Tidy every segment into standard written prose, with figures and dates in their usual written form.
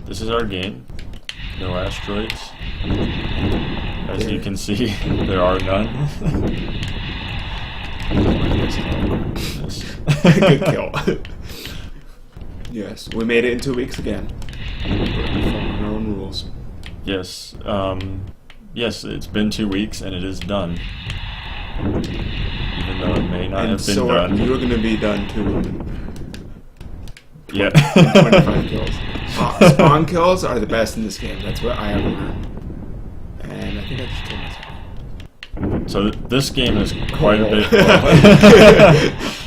this is our game. No asteroids. As you can see, there are none. Good kill. Yes, we made it in 2 weeks again. We're following our own rules. Yes, yes, it's been 2 weeks and it is done. Even though it may not have been done. And so you're going to be done too. Yeah. 25 kills. Spawn kills are the best in this game. That's what I have learned. And I think I just killed myself. So this game is quite a bit.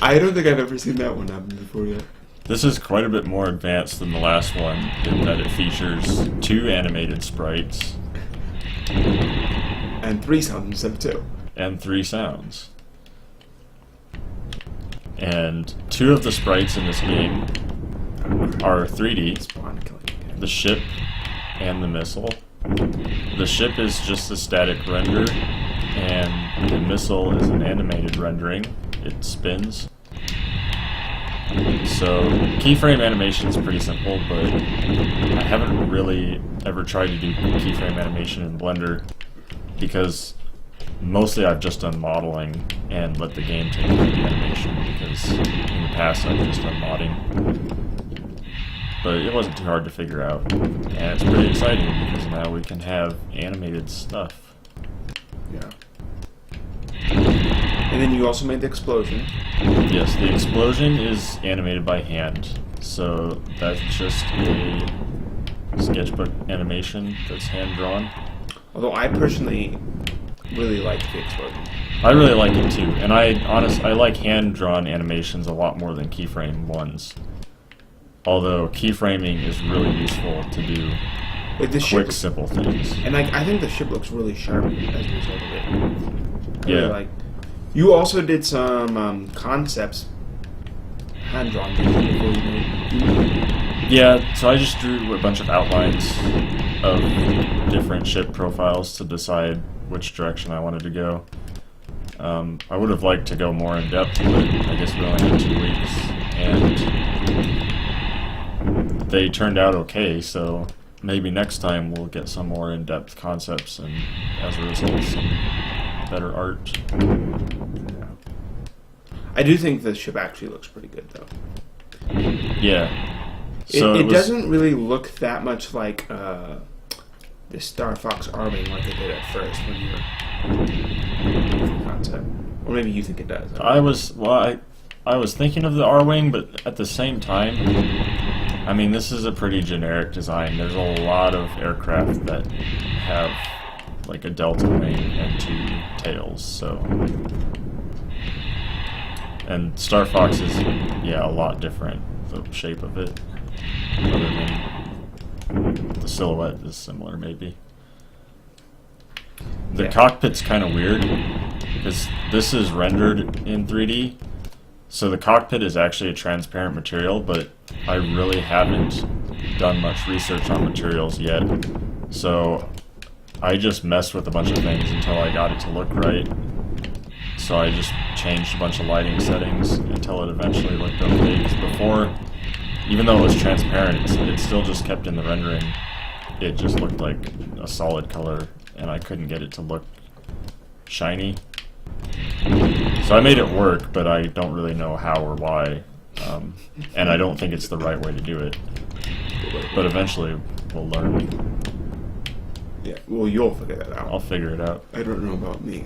I don't think I've ever seen that one happen before yet. This is quite a bit more advanced than the last one in that it features 2 animated sprites and 3 sounds instead of 2. and 3 sounds. And 2 of the sprites in this game are 3D. Spawn killing again. The ship and the missile. The ship is just a static render, and the missile is an animated rendering. It spins. So keyframe animation is pretty simple, but I haven't really ever tried to do keyframe animation in Blender because mostly I've just done modeling and let the game take the animation because in the past I've just done modding. But it wasn't too hard to figure out, and it's pretty exciting because now we can have animated stuff. Yeah. And then you also made the explosion. Yes, the explosion is animated by hand, so that's just a sketchbook animation that's hand-drawn. Although I personally really like the explosion. I really like it too, and I like hand-drawn animations a lot more than keyframe ones. Although keyframing is really useful to do Like the quick, ship, simple things. and like I think the ship looks really sharp as a result of it. I Yeah. really like. You also did some concepts hand drawn before you made. Yeah, so I just drew a bunch of outlines of different ship profiles to decide which direction I wanted to go. I would have liked to go more in depth, but I guess we only had 2 weeks, and they turned out okay, so maybe next time we'll get some more in-depth concepts and, as a result, some better art. I do think the ship actually looks pretty good, though. Yeah. So it doesn't really look that much like the Star Fox Arming like it did at first when you were concept. Or maybe you think it does. I was thinking of the R-Wing, but at the same time, I mean, this is a pretty generic design. There's a lot of aircraft that have like a delta wing and 2 tails, so. And Star Fox is, yeah, a lot different, the shape of it, other than the silhouette is similar, maybe. The cockpit's kind of weird, because this is rendered in 3D, so the cockpit is actually a transparent material, but I really haven't done much research on materials yet, so I just messed with a bunch of things until I got it to look right. So I just changed a bunch of lighting settings until it eventually looked okay. Because before, even though it was transparent, it still just kept in the rendering. It just looked like a solid color, and I couldn't get it to look shiny. So I made it work, but I don't really know how or why. And I don't think it's the right way to do it. But eventually, we'll learn. Yeah, well, you'll figure that out. I'll figure it out. I don't know about me.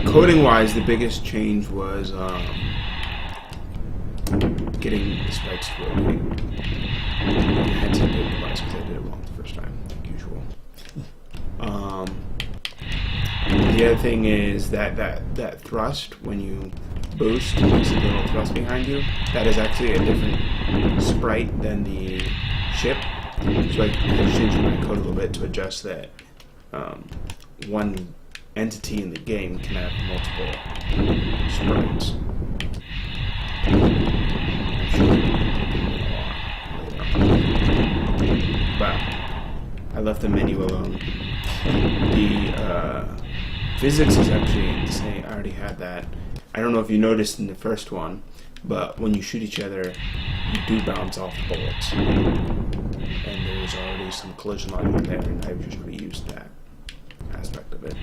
Coding-wise, the biggest change was getting the sprites to rotate. I had to do a device because I did it wrong the first time, like usual. The other thing is that thrust, when you boost, you see the little thrust behind you, that is actually a different sprite than the ship. So I changed my code a little bit to adjust that one entity in the game can have multiple sprites. But I left the menu alone. The physics is actually insane. I already had that. I don't know if you noticed in the first one, but when you shoot each other, you do bounce off the bullets. and there was already some collision logic there, and I've just reused that aspect of it.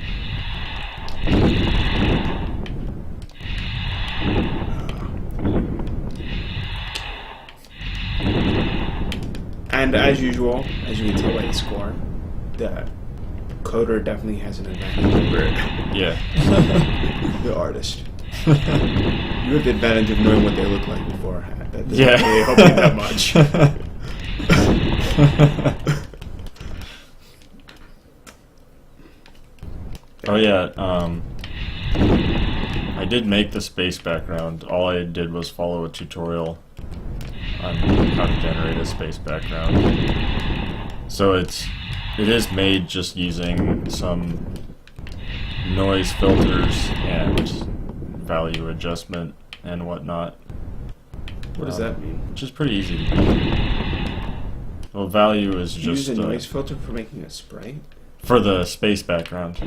And as usual, as you can tell by the score, the coder definitely has an advantage over Yeah. the artist. You have the advantage of knowing what they look like beforehand. That doesn't Yeah. really help you that much. Oh yeah, I did make the space background. All I did was follow a tutorial on how to generate a space background. So it is made just using some noise filters and value adjustment and whatnot. What does that mean? Which is pretty easy to do. Well, value is You just use a noise filter for making a sprite? for the space background.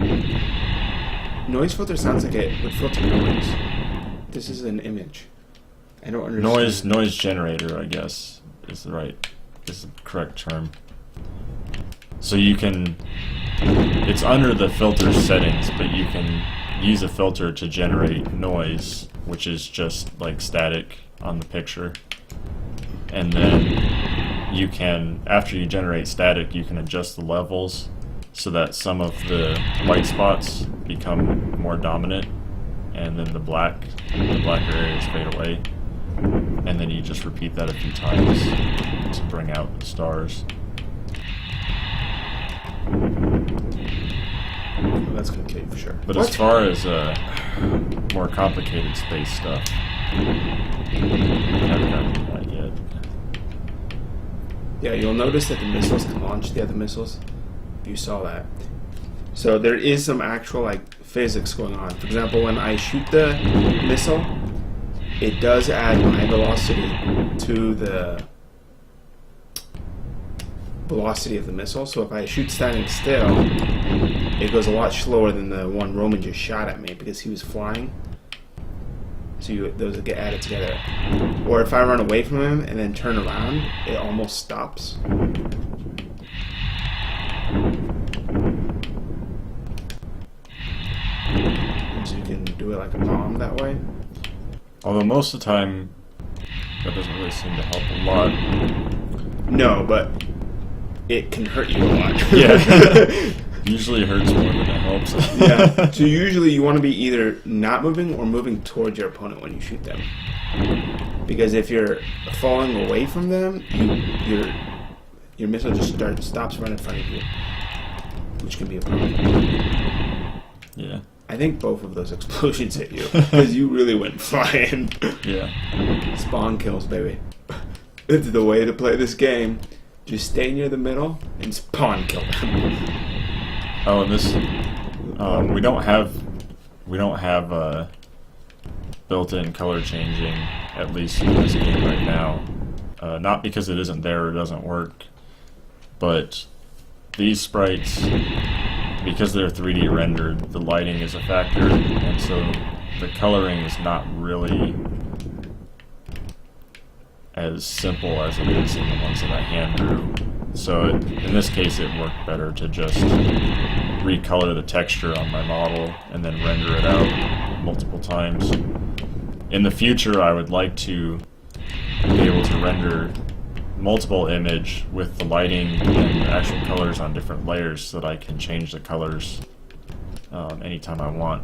Noise filter sounds like it would filter noise. This is an image. I don't understand. Noise generator, I guess, is the correct term. So you can, it's under the filter settings, but you can use a filter to generate noise, which is just like static on the picture. And then you can, after you generate static, you can adjust the levels so that some of the white spots become more dominant, and then the blacker areas fade away. And then you just repeat that a few times to bring out the stars. Well, that's gonna kill you for sure. But What? as far as more complicated space stuff, I haven't gotten to that yet. Yeah, you'll notice that the missiles can launch the other missiles. You saw that. So there is some actual like physics going on. For example, when I shoot the missile, it does add my velocity to the velocity of the missile. So if I shoot standing still, it goes a lot slower than the one Roman just shot at me because he was flying. So those get added together. Or if I run away from him and then turn around, it almost stops. So you can do it like a bomb that way. Although most of the time, that doesn't really seem to help a lot. No, but it can hurt you a lot. Yeah. Usually it hurts more than it helps. Yeah. So usually you want to be either not moving or moving towards your opponent when you shoot them. Because if you're falling away from them, your missile just stops right in front of you, which can be a problem. Yeah. I think both of those explosions hit you because you really went flying. Yeah. Spawn kills, baby. It's the way to play this game. Just stay near the middle and spawn kill them. Oh, and this, we don't have built-in color changing, at least in this game right now. Not because it isn't there or doesn't work, but these sprites, because they're 3D rendered, the lighting is a factor, and so the coloring is not really as simple as it is in the ones that I hand drew. So in this case, it worked better to just recolor the texture on my model and then render it out multiple times. In the future, I would like to be able to render multiple image with the lighting and the actual colors on different layers so that I can change the colors anytime I want.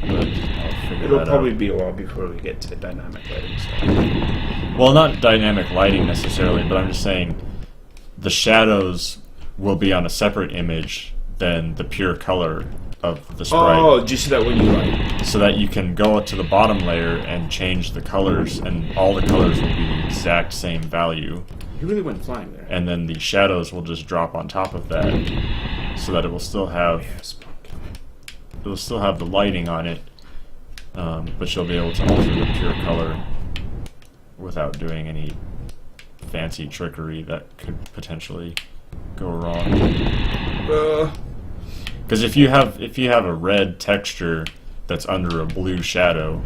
But I'll figure It'll that probably out. be a while before we get to dynamic lighting stuff. Well, not dynamic lighting necessarily, but I'm just saying the shadows will be on a separate image than the pure color of the sprite. Oh, just so that when you light. So that you can go to the bottom layer and change the colors, and all the colors will be the exact same value. You really went flying there. And then the shadows will just drop on top of that, so that it will still have the lighting on it, but you'll be able to alter the pure color without doing any fancy trickery that could potentially go wrong. Because if you have a red texture that's under a blue shadow,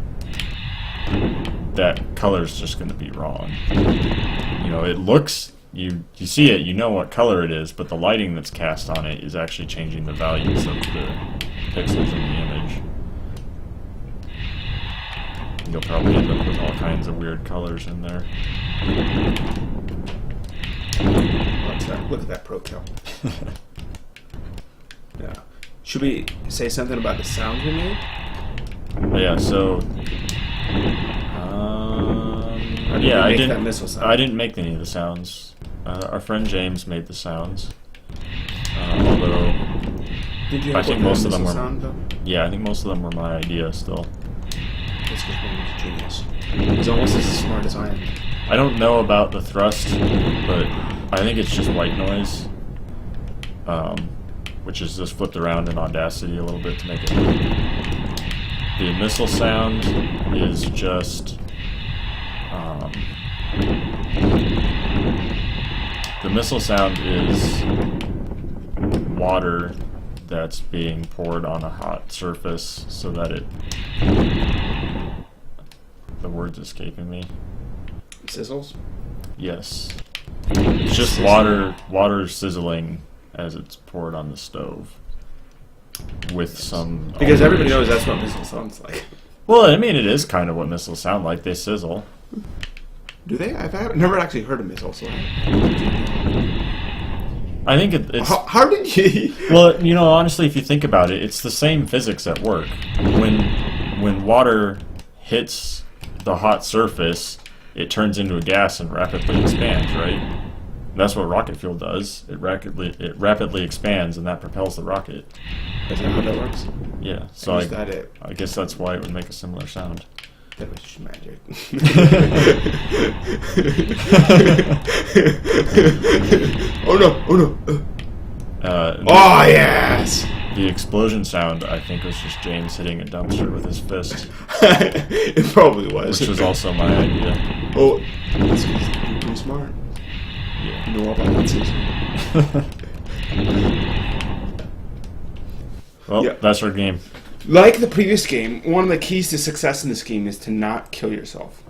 that color's just going to be wrong. You know, it looks you see it, you know what color it is, but the lighting that's cast on it is actually changing the values of the pixels in the image. You'll probably end up with all kinds of weird colors in there. What's that? Look at that pro kill. Yeah. Should we say something about the sounds we made? Yeah, so yeah, I didn't make that missile sound. I didn't make any of the sounds. Our friend James made the sounds. Although Did you I think most of them were sound, though? yeah, I think most of them were my idea still. That's because Ben's a genius. He's almost as smart as I am. I don't know about the thrust, but I think it's just white noise, which is just flipped around in Audacity a little bit to make it work. The missile sound is just the missile sound is water that's being poured on a hot surface so that it... The word's escaping me. Sizzles? Yes. It's just water sizzling as it's poured on the stove. With some... Because everybody knows that's what missile sounds like. Well, I mean, it is kind of what missiles sound like. They sizzle. Do they? I've never actually heard a missile sound. I think it's... How did you... Well, you know, honestly, if you think about it, it's the same physics at work. When water hits the hot surface, it turns into a gas and rapidly expands, right? And that's what rocket fuel does. It rapidly expands, and that propels the rocket. Is that how that works? Yeah. So Is that it? I guess that's why it would make a similar sound. That was just magic. Oh no! Oh no! Oh yes! The explosion sound, I think, was just James hitting a dumpster with his fist. It probably was. Which was also my idea. Oh, that's pretty smart. Yeah. You know all about that season. Well, Yeah. that's our game. Like the previous game, one of the keys to success in this game is to not kill yourself.